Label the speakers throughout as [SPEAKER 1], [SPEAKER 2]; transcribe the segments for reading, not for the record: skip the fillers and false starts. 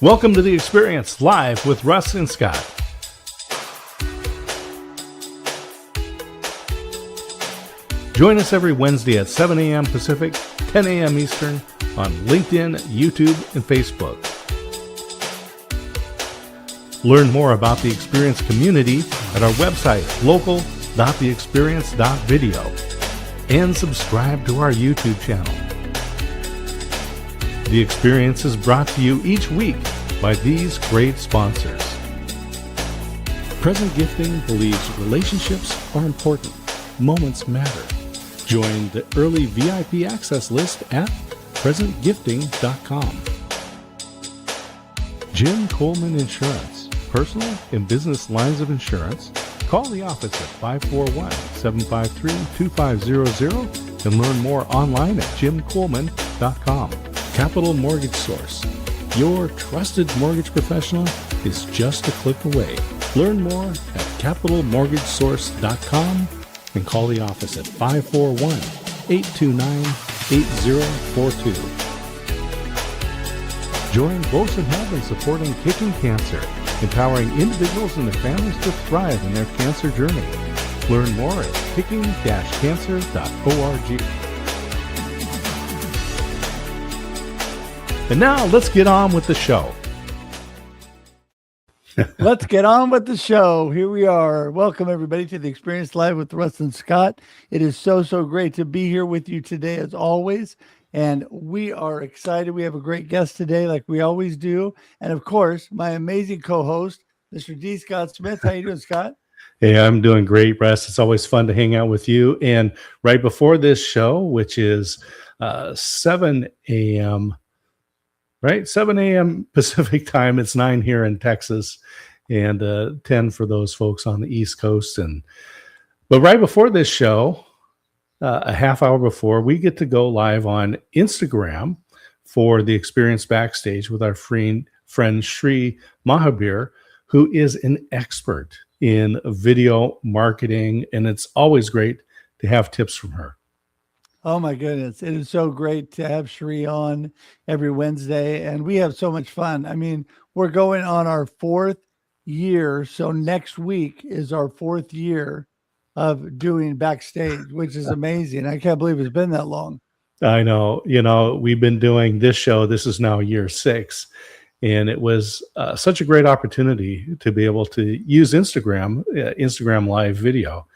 [SPEAKER 1] Welcome to The Experience, live with Russ and Scott. Join us every Wednesday at 7 a.m. Pacific, 10 a.m. Eastern on LinkedIn, YouTube, and Facebook. Learn more about the Experience community at our website, local.theexperience.video, and subscribe to our YouTube channel. The Experience is brought to you each week by these great sponsors. Present Gifting believes relationships are important. Moments matter. Join the early VIP access list at presentgifting.com. Jim Coleman Insurance. Personal and business lines of insurance. Call the office at 541-753-2500 and learn more online at jimcoleman.com. Capital Mortgage Source. Your trusted mortgage professional is just a click away. Learn more at capitalmortgagesource.com and call the office at 541-829-8042. Join Gross and Health in supporting Kicking Cancer, empowering individuals and their families to thrive in their cancer journey. Learn more at kicking-cancer.org. And now let's get on with the show.
[SPEAKER 2] Let's get on with the show. Here we are. Welcome, everybody, to the Experience Live with Russ and Scott. It is so great to be here with you today, as always. And we are excited. We have a great guest today, like we always do. And, of course, my amazing co-host, Mr. D. Scott Smith. How you doing, Scott?
[SPEAKER 1] Hey, I'm doing great, Russ. It's always fun to hang out with you. And right before this show, which is 7 a.m., right? 7 a.m. Pacific time. It's 9 here in Texas and 10 for those folks on the East Coast. But right before this show, a half hour before, we get to go live on Instagram for the Experience Backstage with our friend Shri Mahabir, who is an expert in video marketing. And it's always great to have tips from her.
[SPEAKER 2] Oh, my goodness. It is so great to have Shri on every Wednesday, and we have so much fun. I mean, we're going on our 4th year, so next week is our 4th year of doing Backstage, which is amazing. I can't believe it's been that long.
[SPEAKER 1] I know. You know, we've been doing this show. This is now year 6, and it was such a great opportunity to be able to use Instagram Live video.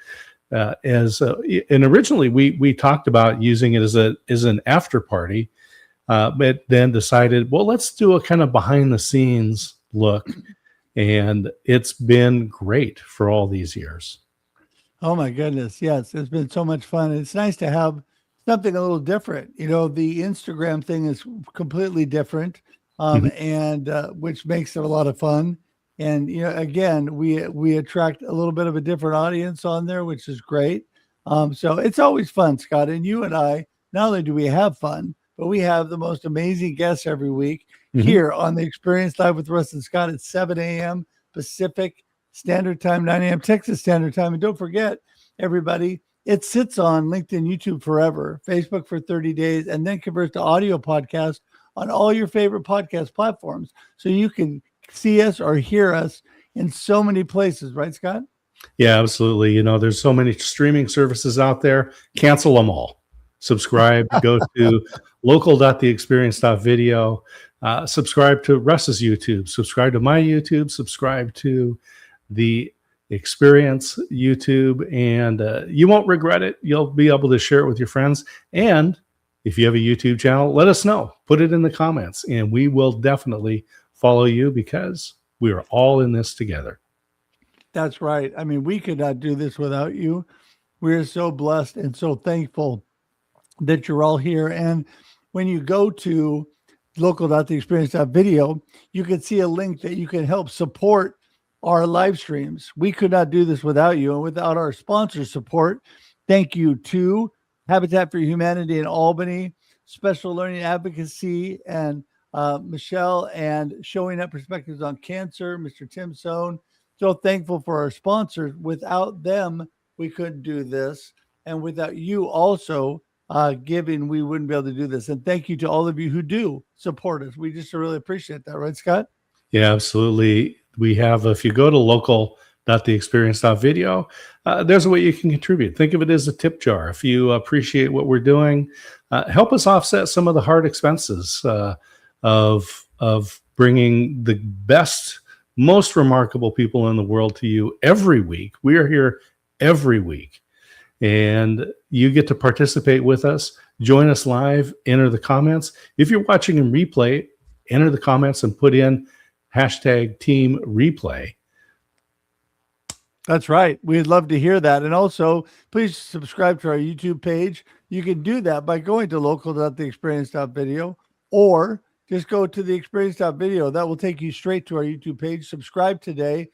[SPEAKER 1] And originally we talked about using it as an after party, but then decided, well, let's do a kind of behind the scenes look. And it's been great for all these years.
[SPEAKER 2] Oh my goodness. Yes. It's been so much fun. It's nice to have something a little different. You know, the Instagram thing is completely different, and which makes it a lot of fun. And, you know, again, we attract a little bit of a different audience on there, which is great. So it's always fun, Scott. And you and I, not only do we have fun, but we have the most amazing guests every week here on the Experience Live with Russ and Scott at 7 a.m. Pacific Standard Time, 9 a.m. Texas Standard Time. And don't forget, everybody, it sits on LinkedIn, YouTube forever, Facebook for 30 days, and then converts to audio podcast on all your favorite podcast platforms. So you can see us or hear us in so many places, right, Scott?
[SPEAKER 1] Yeah, absolutely. You know, there's so many streaming services out there. Cancel them all. Subscribe. Go to local.theexperience.video. Subscribe to Russ's YouTube. Subscribe to my YouTube. Subscribe to the Experience YouTube, and you won't regret it. You'll be able to share it with your friends. And if you have a YouTube channel, let us know. Put it in the comments, and we will definitely follow you because we are all in this together.
[SPEAKER 2] That's right. I mean, we could not do this without you. We're so blessed and so thankful that you're all here. And when you go to local.theexperience.video, you can see a link that you can help support our live streams. We could not do this without you and without our sponsor support. Thank you to Habitat for Humanity in Albany, Special Learning Advocacy, and Michelle, and Showing Up Perspectives on Cancer, Mr. Tim Sohn. So thankful for our sponsors. Without them, we couldn't do this. And without you also giving, we wouldn't be able to do this. And thank you to all of you who do support us. We just really appreciate that, right, Scott?
[SPEAKER 1] Yeah, absolutely. We have, if you go to local.theexperience.video, there's a way you can contribute. Think of it as a tip jar. If you appreciate what we're doing, help us offset some of the hard expenses of bringing the best, most remarkable people in the world to you every week. We are here every week, and you get to participate with us. Join us live, enter the comments. If you're watching in replay, enter the comments and put in #team replay.
[SPEAKER 2] That's right. We'd love to hear that. And also, please subscribe to our YouTube page. You can do that by going to local.theexperience.video, or just go to the experience.video. That will take you straight to our YouTube page. Subscribe today.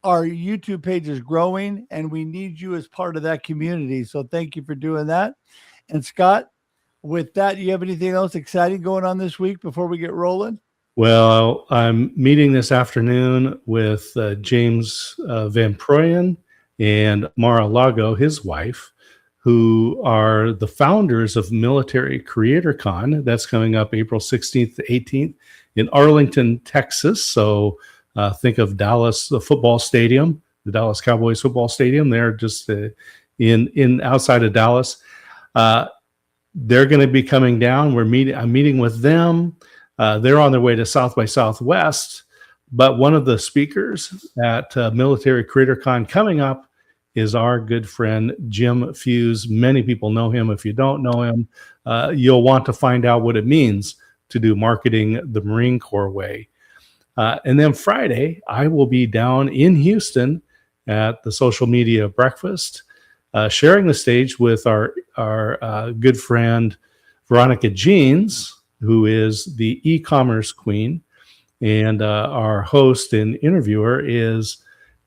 [SPEAKER 2] Our YouTube page is growing, and we need you as part of that community. So thank you for doing that. And Scott, with that, you have anything else exciting going on this week before we get rolling?
[SPEAKER 1] Well, I'm meeting this afternoon with James Van Proyen and Mara Lago, his wife, who are the founders of Military Creator Con. That's coming up April 16th to 18th in Arlington, Texas. So think of Dallas, the football stadium, the Dallas Cowboys football stadium. They're just in outside of Dallas. They're going to be coming down. I'm meeting with them. They're on their way to South by Southwest, but one of the speakers at Military Creator Con coming up is our good friend Jim Fuse. Many people know him. If you don't know him, you'll want to find out what it means to do marketing the Marine Corps way. And then Friday, I will be down in Houston at the social media breakfast, sharing the stage with our good friend Veronica Jeans, who is the e-commerce queen, and our host and interviewer is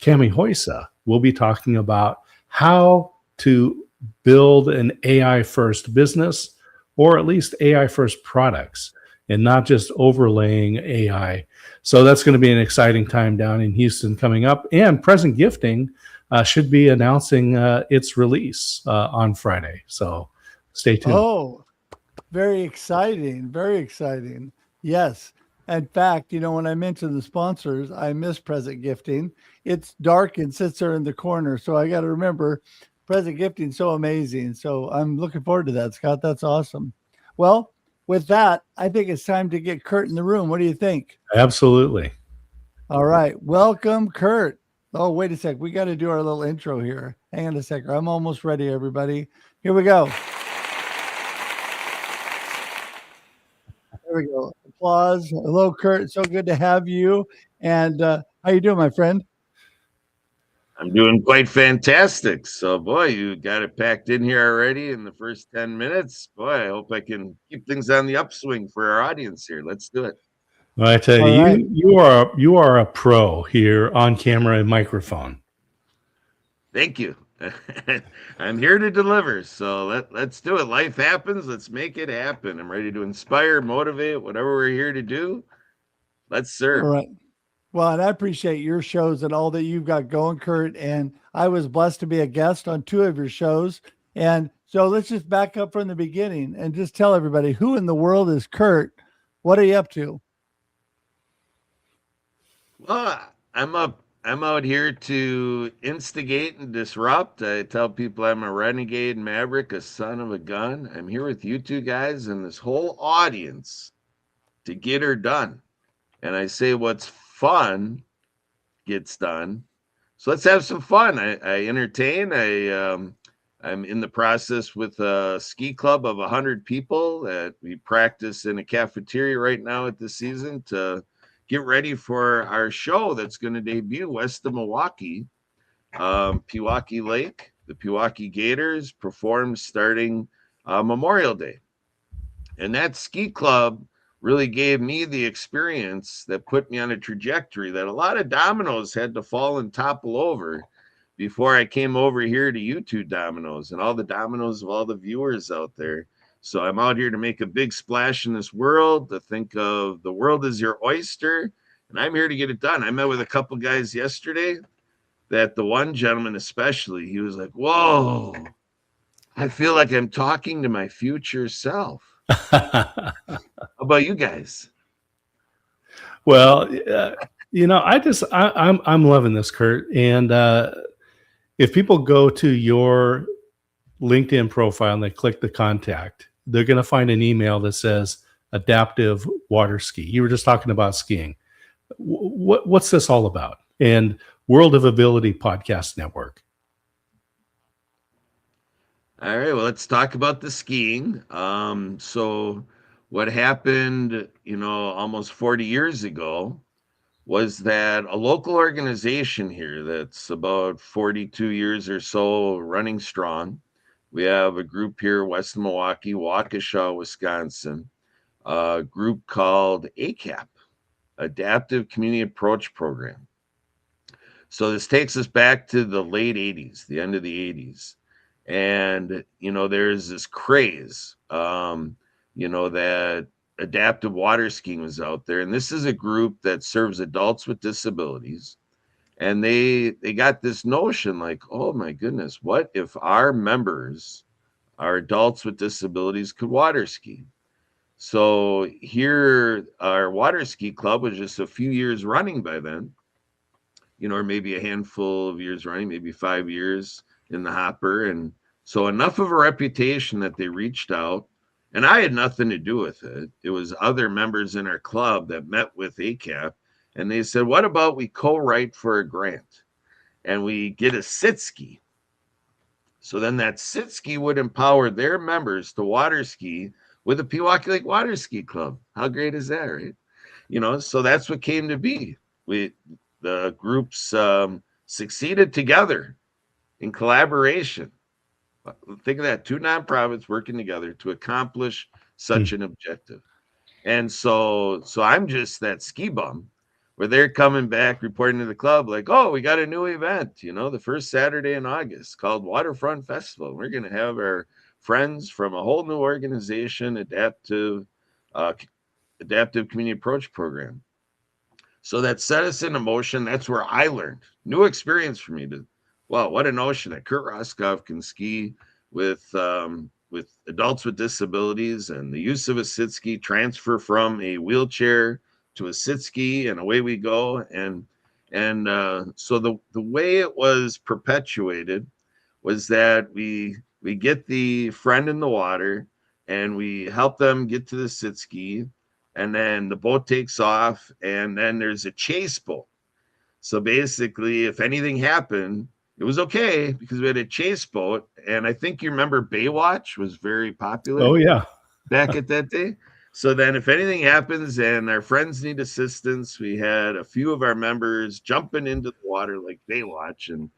[SPEAKER 1] Cami Hoysa. We'll be talking about how to build an AI-first business, or at least AI-first products, and not just overlaying AI. So that's going to be an exciting time down in Houston coming up. And Present Gifting should be announcing its release on Friday. So stay tuned.
[SPEAKER 2] Oh, very exciting. Very exciting. Yes. In fact, when I mentioned the sponsors, I miss Present Gifting. It's dark and sits there in the corner. So I got to remember Present Gifting, so amazing. So I'm looking forward to that, Scott. That's awesome. Well, with that, I think it's time to get Kurt in the room. What do you think?
[SPEAKER 1] Absolutely.
[SPEAKER 2] All right. Welcome, Kurt. Oh, wait a sec. We got to do our little intro here. Hang on a sec. I'm almost ready, everybody. Here we go. There we go. Applause. Hello, Kurt. So good to have you. And how you doing, my friend?
[SPEAKER 3] I'm doing quite fantastic. So, boy, you got it packed in here already in the first 10 minutes. Boy, I hope I can keep things on the upswing for our audience here. Let's do it.
[SPEAKER 1] Well, I tell you,
[SPEAKER 2] right.
[SPEAKER 1] you are a pro here on camera and microphone.
[SPEAKER 3] Thank you. I'm here to deliver. So let's do it. Life happens. Let's make it happen. I'm ready to inspire, motivate, whatever we're here to do. Let's serve.
[SPEAKER 2] All right. Well, and I appreciate your shows and all that you've got going, Kurt. And I was blessed to be a guest on 2 of your shows. And so let's just back up from the beginning and just tell everybody, who in the world is Kurt? What are you up to?
[SPEAKER 3] Well, I'm out here to instigate and disrupt. I tell people I'm a renegade maverick, a son of a gun. I'm here with you two guys and this whole audience to get her done. And I say what's fun gets done. So let's have some fun. I entertain. I'm in the process with a ski club of 100 people that we practice in a cafeteria right now at this season to get ready for our show that's going to debut west of Milwaukee, Pewaukee Lake. The Pewaukee Gators perform starting Memorial Day. And that ski club really gave me the experience that put me on a trajectory that a lot of dominoes had to fall and topple over before I came over here to you two dominoes and all the dominoes of all the viewers out there. So I'm out here to make a big splash in this world, to think of the world as your oyster, and I'm here to get it done. I met with a couple guys yesterday that the one gentleman especially, he was like, whoa, I feel like I'm talking to my future self. How about you guys?
[SPEAKER 1] Well, I'm loving this, Kurt. And if people go to your LinkedIn profile and they click the contact, they're going to find an email that says adaptive water ski. You were just talking about skiing. What's this all about? And World of Ability Podcast Network.
[SPEAKER 3] All right, well, let's talk about the skiing. So what happened, almost 40 years ago was that a local organization here that's about 42 years or so running strong. We have a group here west of Milwaukee, Waukesha, Wisconsin, a group called ACAP, Adaptive Community Approach Program. So this takes us back to the late 80s, the end of the 80s. And, there's this craze, that adaptive water skiing was out there. And this is a group that serves adults with disabilities. And they got this notion like, oh my goodness, what if our members, our adults with disabilities, could water ski? So here, our water ski club was just a few years running by then, or maybe a handful of years running, maybe 5 years in the hopper. And so enough of a reputation that they reached out, and I had nothing to do with it. It was other members in our club that met with ACAP, and they said, what about we co-write for a grant and we get a sit ski? So then that sit ski would empower their members to water ski with the Pewaukee Lake Water Ski Club. How great is that, right? So that's what came to be. The groups succeeded together in collaboration. Think of that, two nonprofits working together to accomplish such an objective. And so I'm just that ski bum where they're coming back reporting to the club like, oh, we got a new event, the first Saturday in August called Waterfront Festival. We're going to have our friends from a whole new organization, Adaptive Community Approach Program. So that set us into motion. That's where I learned. New experience for me. What a notion that Kurt Roskopf can ski with adults with disabilities, and the use of a sit ski, transfer from a wheelchair to a sit ski, and away we go. And so the way it was perpetuated was that we get the friend in the water and we help them get to the sit ski, and then the boat takes off, and then there's a chase boat. So basically, if anything happened, it was okay because we had a chase boat. And I think you remember Baywatch was very popular.
[SPEAKER 1] Oh, yeah.
[SPEAKER 3] Back at that day. So then if anything happens and our friends need assistance, we had a few of our members jumping into the water like Baywatch, and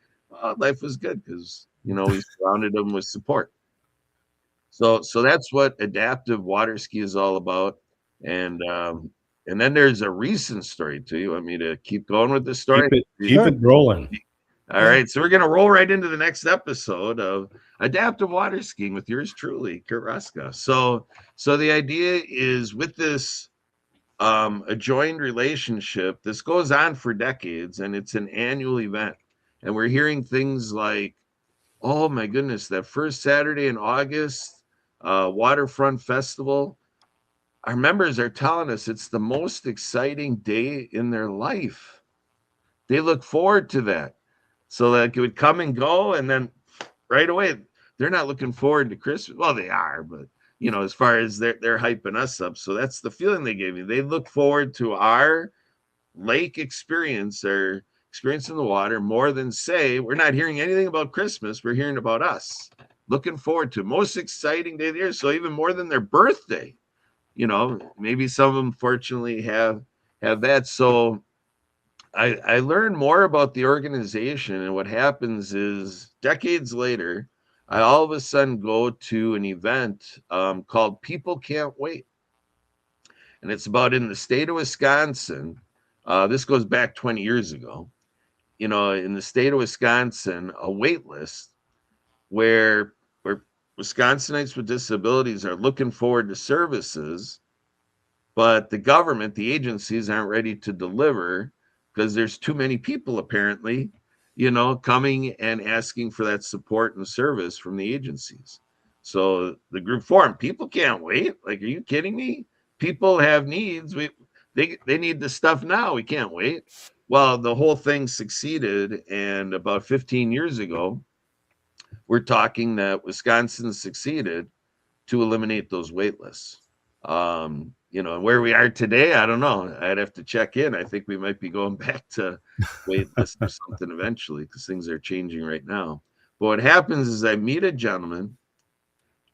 [SPEAKER 3] life was good because, we surrounded them with support. So that's what adaptive water ski is all about. And then there's a recent story too. You want me to keep going with the story?
[SPEAKER 1] Keep it rolling.
[SPEAKER 3] All right. So we're going to roll right into the next episode of Adaptive Water Skiing with yours truly, Kurt Roskopf. So the idea is with this a joined relationship, this goes on for decades, and it's an annual event. And we're hearing things like, oh my goodness, that first Saturday in August, Waterfront Festival, our members are telling us it's the most exciting day in their life. They look forward to that. So like it would come and go, and then right away, they're not looking forward to Christmas. Well, they are, but as far as they're hyping us up. So that's the feeling they gave me. They look forward to our lake experience, or experience in the water, more than say, we're not hearing anything about Christmas. We're hearing about us. Looking forward to most exciting day of the year. So even more than their birthday. Maybe some of them fortunately have that. So I learned more about the organization, and what happens is decades later, I all of a sudden go to an event called People Can't Wait. And it's about in the state of Wisconsin. This goes back 20 years ago, in the state of Wisconsin, a wait list where Wisconsinites with disabilities are looking forward to services, but the government, the agencies aren't ready to deliver because there's too many people apparently, coming and asking for that support and service from the agencies. So the group formed. People can't wait. Like, are you kidding me? People have needs. They need the stuff now. We can't wait. Well, the whole thing succeeded, and about 15 years ago, we're talking that Wisconsin succeeded to eliminate those wait lists. And where we are today, I don't know. I'd have to check in. I think we might be going back to wait lists or something eventually, because things are changing right now. But what happens is I meet a gentleman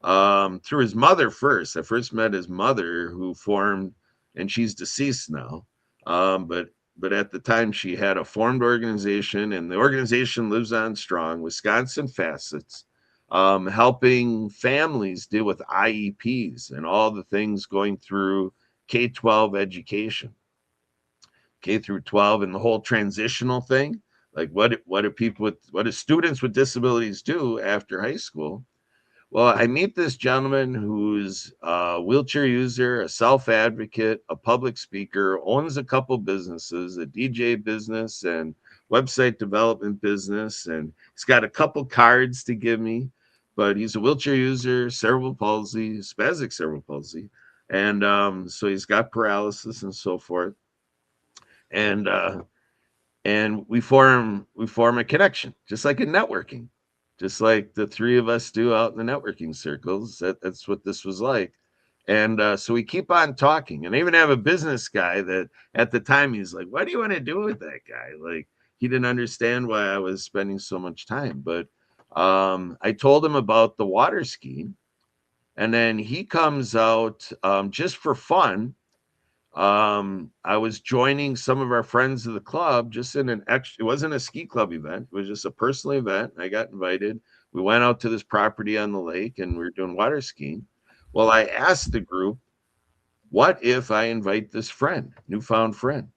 [SPEAKER 3] through his mother first. I first met his mother, who formed, and she's deceased now. But at the time, she had a formed organization, and the organization lives on strong. Wisconsin Facets, helping families deal with IEPs and all the things going through K-12 education, K through 12, and the whole transitional thing. Like, what do students with disabilities do after high school? Well, I meet this gentleman who's a wheelchair user, a self-advocate, a public speaker, owns a couple businesses, a DJ business and website development business, and he's got a couple cards to give me, but he's a wheelchair user, cerebral palsy, spastic cerebral palsy, and so he's got paralysis and so forth, and we form a connection, just like in networking, just like the three of us do out in the networking circles. That's what this was like. And so we keep on talking. And I even have a business guy that at the time he's like, what do you want to do with that guy? Like, he didn't understand why I was spending so much time. But I told him about the water skiing. And then he comes out just for fun. I was joining some of our friends of the club just in it wasn't a ski club event, it was just a personal event. I got invited. We went out to this property on the lake and we were doing water skiing. Well, I asked the group, what if I invite this newfound friend?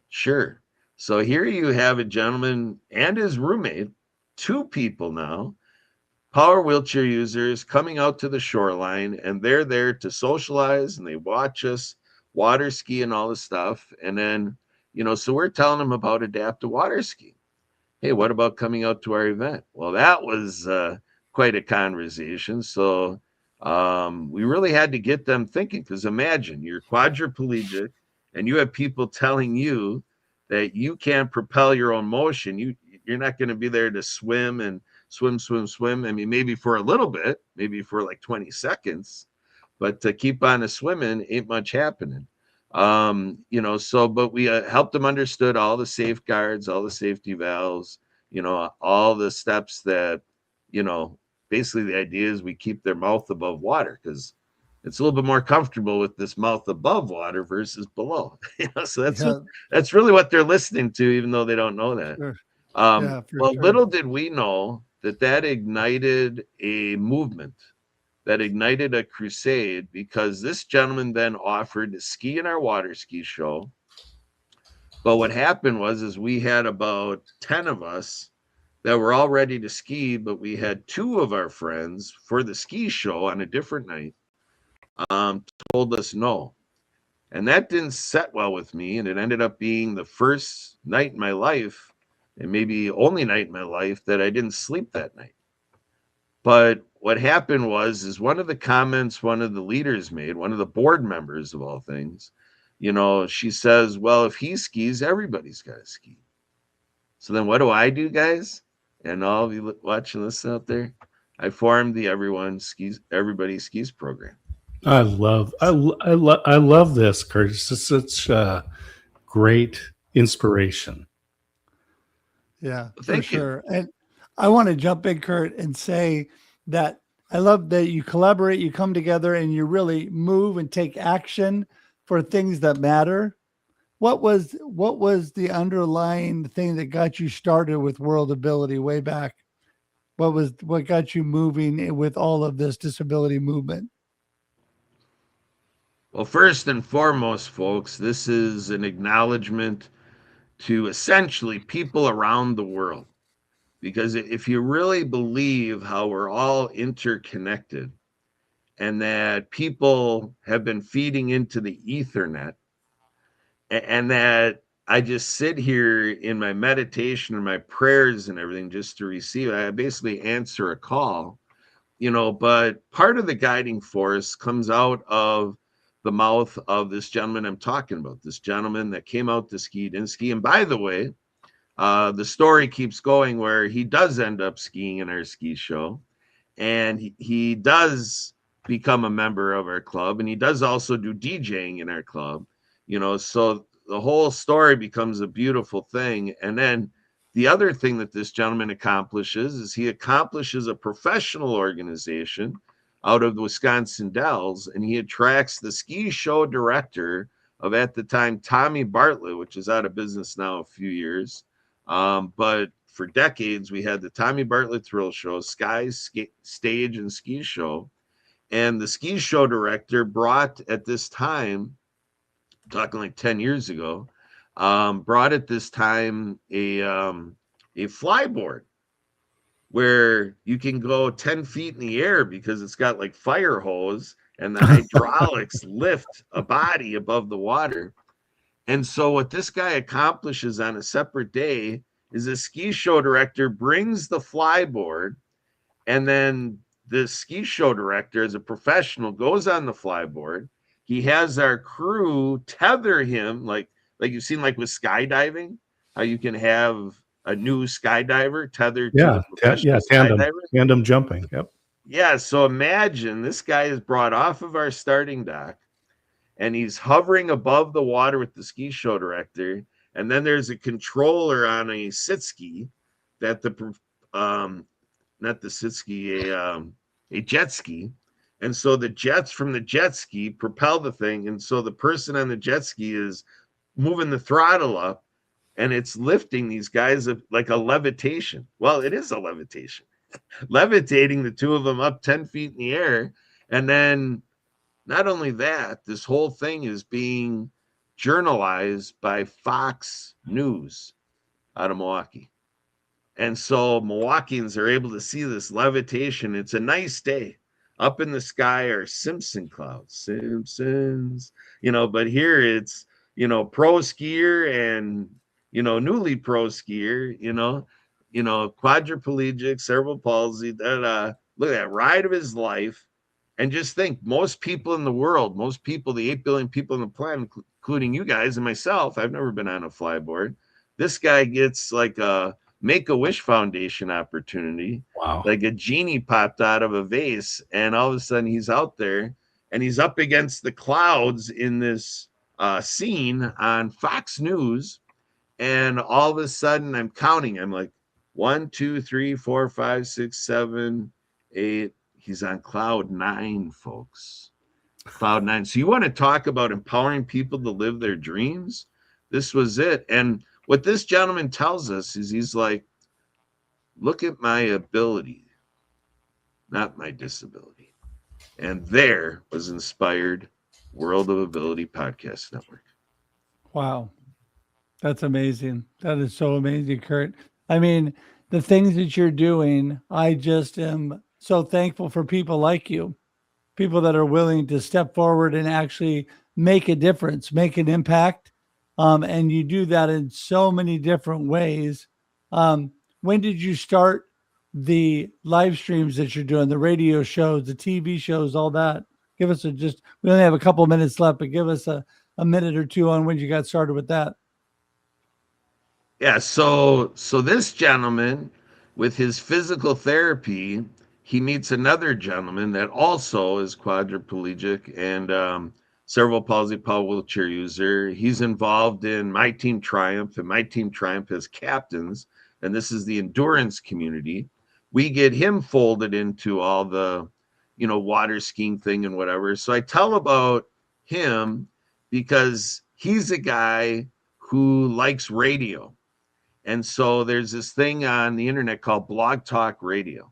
[SPEAKER 3] Sure. So here you have a gentleman and his roommate, two people now, power wheelchair users, coming out to the shoreline, and they're there to socialize, and they watch us water ski and all this stuff. And then, so we're telling them about adaptive water ski. Hey, what about coming out to our event? Well, that was quite a conversation. So we really had to get them thinking, because imagine you're quadriplegic and you have people telling you that you can't propel your own motion. You're not going to be there to swim and swim. I mean, maybe for a little bit, maybe for like 20 seconds, but to keep on a swimming ain't much happening. But we helped them understood all the safeguards, all the safety valves, all the steps that, basically the idea is we keep their mouth above water, because it's a little bit more comfortable with this mouth above water versus below. So that's really what they're listening to, even though they don't know that.
[SPEAKER 2] Sure.
[SPEAKER 3] Well, little did we know that ignited a movement, that ignited a crusade, because this gentleman then offered to ski in our water ski show. But what happened was we had about 10 of us that were all ready to ski, but we had two of our friends for the ski show on a different night told us no. And that didn't set well with me, and it ended up being the first night in my life, and maybe only night in my life, that I didn't sleep that night. But what happened is one of the comments one of the leaders made, one of the board members of all things, she says, well, if he skis, everybody's got to ski. So then what do I do, guys? And all of you watching this out there, I formed the Everybody Skis program.
[SPEAKER 1] I love this, Kurt. It's such a great inspiration.
[SPEAKER 2] Yeah,
[SPEAKER 3] Thank you.
[SPEAKER 2] Sure. And I want to jump in, Kurt, and say that I love that you collaborate, you come together, and you really move and take action for things that matter. What was the underlying thing that got you started with World Ability way back? What got you moving with all of this disability movement?
[SPEAKER 3] Well, first and foremost, folks, this is an acknowledgement to essentially people around the world. Because if you really believe how we're all interconnected, and that people have been feeding into the Ethernet, and that I just sit here in my meditation and my prayers and everything just to receive, I basically answer a call but part of the guiding force comes out of the mouth of this gentleman I'm talking about, this gentleman that came out to ski, didn't ski. And by the way, the story keeps going where he does end up skiing in our ski show, and he does become a member of our club, and he does also do DJing in our club, so the whole story becomes a beautiful thing. And then the other thing that this gentleman accomplishes is he accomplishes a professional organization out of the Wisconsin Dells, and he attracts the ski show director of, at the time, Tommy Bartlett, which is out of business now a few years. But for decades, we had the Tommy Bartlett Thrill Show, Stage and Ski Show. And the ski show director brought at this time, talking like 10 years ago, brought at this time a flyboard where you can go 10 feet in the air because it's got like fire hose and the hydraulics lift a body above the water. And so what this guy accomplishes on a separate day is a ski show director brings the flyboard, and then the ski show director, as a professional, goes on the flyboard. He has our crew tether him, like you've seen like with skydiving, how you can have a new skydiver tethered to a professional skydiver.
[SPEAKER 1] Tandem jumping. Yep.
[SPEAKER 3] Yeah, so imagine this guy is brought off of our starting dock, and he's hovering above the water with the ski show director. And then there's a controller on a sit ski that not the sit ski, a jet ski. And so the jets from the jet ski propel the thing. And so the person on the jet ski is moving the throttle up, and it's lifting these guys like a levitation. Well, it is a levitation, levitating the two of them up 10 feet in the air. And then not only that, this whole thing is being journalized by Fox News out of Milwaukee. And so Milwaukeeans are able to see this levitation. It's a nice day. Up in the sky are Simpson clouds, Simpsons, but here it's, pro skier and, newly pro skier, quadriplegic, cerebral palsy, look at that ride of his life. And just think, most people in the world, the 8 billion people on the planet, including you guys and myself, I've never been on a flyboard. This guy gets like a Make-A-Wish Foundation opportunity.
[SPEAKER 1] Wow.
[SPEAKER 3] Like a genie popped out of a vase, and all of a sudden he's out there and he's up against the clouds in this scene on Fox News. And all of a sudden I'm counting. I'm like 1, 2, 3, 4, 5, 6, 7, 8. He's on cloud 9, folks. Cloud 9. So you want to talk about empowering people to live their dreams? This was it. And what this gentleman tells us is he's like, look at my ability, not my disability. And there was inspired World of Ability Podcast Network.
[SPEAKER 2] Wow. That's amazing. That is so amazing, Kurt. I mean, the things that you're doing, I just am so thankful for people like you, people that are willing to step forward and actually make a difference, make an impact. And you do that in so many different ways. When did you start the live streams that you're doing, the radio shows, the TV shows, all that? Give us we only have a couple of minutes left, but give us a minute or two on when you got started with that.
[SPEAKER 3] Yeah, so this gentleman, with his physical therapy, he meets another gentleman that also is quadriplegic and cerebral palsy, power wheelchair user. He's involved in My Team Triumph, and My Team Triumph has captains, and this is the endurance community. We get him folded into all the, water skiing thing and whatever. So I tell about him because he's a guy who likes radio. And so there's this thing on the internet called Blog Talk Radio.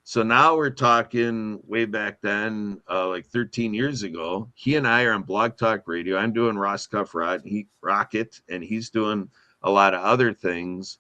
[SPEAKER 3] So now we're talking way back then, like 13 years ago. He and I are on Blog Talk Radio. I'm doing Roskopf Rocket, and he's doing a lot of other things.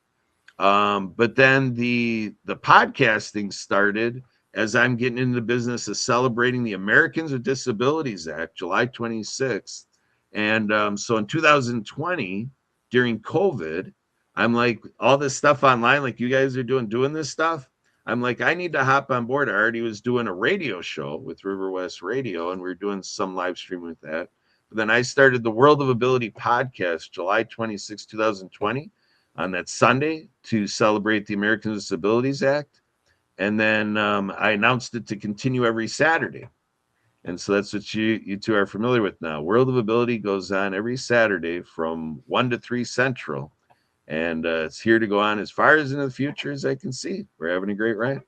[SPEAKER 3] But then the podcasting started as I'm getting into the business of celebrating the Americans with Disabilities Act, July 26th. And so in 2020, during COVID, I'm like, all this stuff online, like you guys are doing this stuff. I'm like, I need to hop on board. I already was doing a radio show with River West Radio, and we were doing some live stream with that. But then I started the World of Ability podcast July 26, 2020, on that Sunday to celebrate the Americans with Disabilities Act. And then I announced it to continue every Saturday. And so that's what you two are familiar with now. World of Ability goes on every Saturday from 1 to 3 Central. And it's here to go on as far as into the future as I can see. We're having a great ride.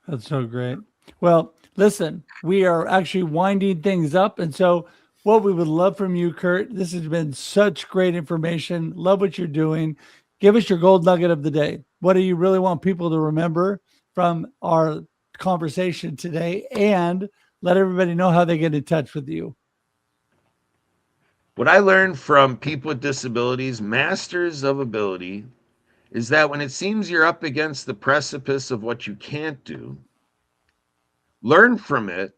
[SPEAKER 2] That's so great. Well, listen, we are actually winding things up. And so what we would love from you, Kurt, this has been such great information. Love what you're doing. Give us your gold nugget of the day. What do you really want people to remember from our conversation today? And let everybody know how they get in touch with you.
[SPEAKER 3] What I learned from people with disabilities, masters of ability, is that when it seems you're up against the precipice of what you can't do, learn from it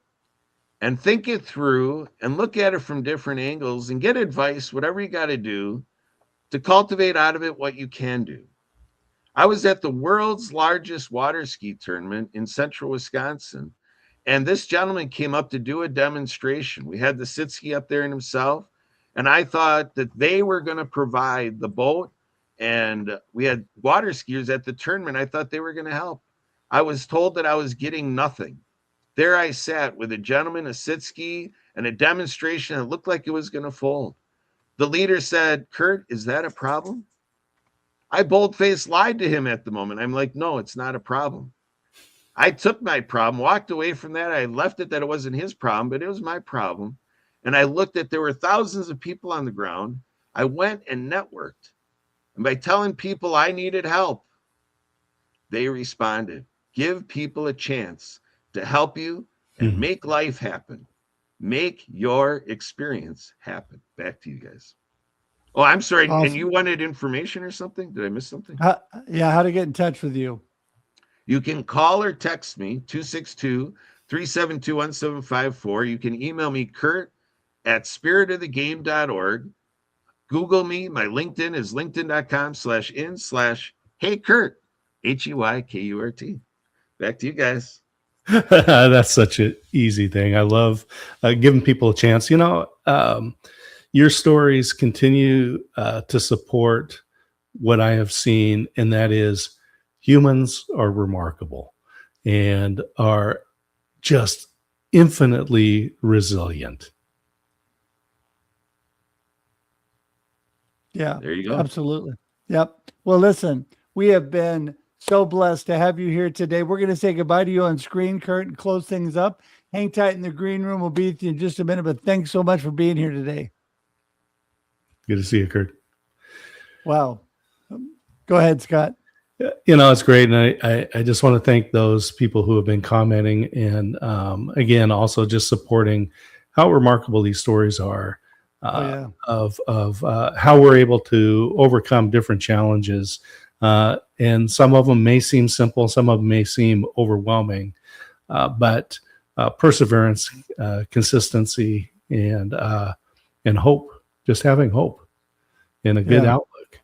[SPEAKER 3] and think it through and look at it from different angles and get advice, whatever you got to do to cultivate out of it what you can do. I was at the world's largest water ski tournament in central Wisconsin, and this gentleman came up to do a demonstration. We had the sit ski up there in himself. And I thought that they were going to provide the boat, and we had water skiers at the tournament. I thought they were going to help. I was told that I was getting nothing. There I sat with a gentleman, a sit ski, and a demonstration that looked like it was going to fold. The leader said, "Kurt, is that a problem?" I bold-faced lied to him at the moment. I'm like, "No, it's not a problem." I took my problem, walked away from that. I left it that it wasn't his problem, but it was my problem. And I looked at, there were thousands of people on the ground. I went and networked. And by telling people I needed help, they responded. Give people a chance to help you and make life happen. Make your experience happen. Back to you guys. Oh, I'm sorry.
[SPEAKER 2] Awesome.
[SPEAKER 3] And you wanted information or something? Did I miss something?
[SPEAKER 2] How to get in touch with you.
[SPEAKER 3] You can call or text me, 262-372-1754. You can email me, Kurt@spiritofthegame.org. Google me. My LinkedIn is linkedin.com/in/Hey Kurt, HEYKURT. Back to you guys.
[SPEAKER 1] That's such an easy thing. I love giving people a chance. You know, your stories continue to support what I have seen, and that is humans are remarkable and are just infinitely resilient.
[SPEAKER 2] Yeah,
[SPEAKER 3] there you go.
[SPEAKER 2] Absolutely. Yep. Well, listen, we have been so blessed to have you here today. We're going to say goodbye to you on screen, Kurt, and close things up. Hang tight in the green room. We'll be with you in just a minute, but thanks so much for being here today.
[SPEAKER 1] Good to see you, Kurt.
[SPEAKER 2] Wow. Go ahead, Scott.
[SPEAKER 1] You know, it's great. And I just want to thank those people who have been commenting and, again, also just supporting how remarkable these stories are. Of how we're able to overcome different challenges. And some of them may seem simple, some of them may seem overwhelming, but perseverance, consistency, and hope, just having hope and a good outlook.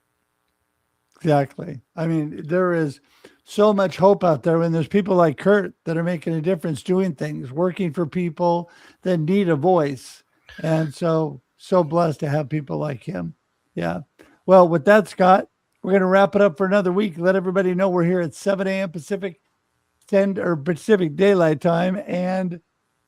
[SPEAKER 2] Exactly. I mean, there is so much hope out there when there's people like Kurt that are making a difference, doing things, working for people that need a voice. And so blessed to have people like him. Yeah. Well, with that, Scott, we're going to wrap it up for another week. Let everybody know we're here at 7 a.m. Pacific Daylight Time and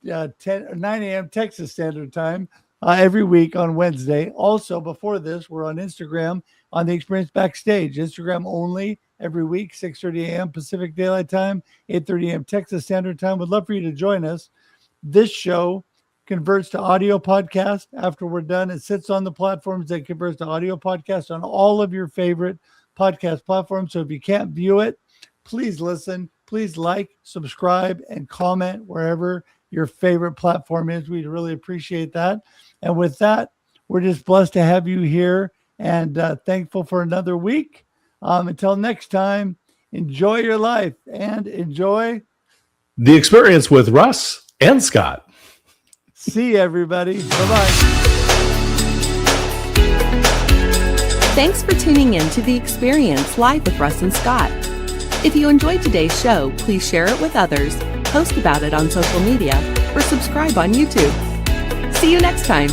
[SPEAKER 2] 9 a.m. Texas Standard Time every week on Wednesday. Also, before this, we're on Instagram on the Experience Backstage, Instagram only, every week, 6:30 a.m. Pacific Daylight Time, 8:30 a.m. Texas Standard Time. Would love for you to join us. This show converts to audio podcast after we're done. It sits on the platforms that converts to audio podcast on all of your favorite podcast platforms. So if you can't view it, please listen, please like, subscribe, and comment wherever your favorite platform is. We'd really appreciate that. And with that, we're just blessed to have you here and thankful for another week. Until next time, enjoy your life and enjoy
[SPEAKER 1] the experience with Russ and Scott.
[SPEAKER 2] See you, everybody. Bye-bye.
[SPEAKER 4] Thanks for tuning in to The Experience live with Russ and Scott. If you enjoyed today's show, please share it with others, post about it on social media, or subscribe on YouTube. See you next time.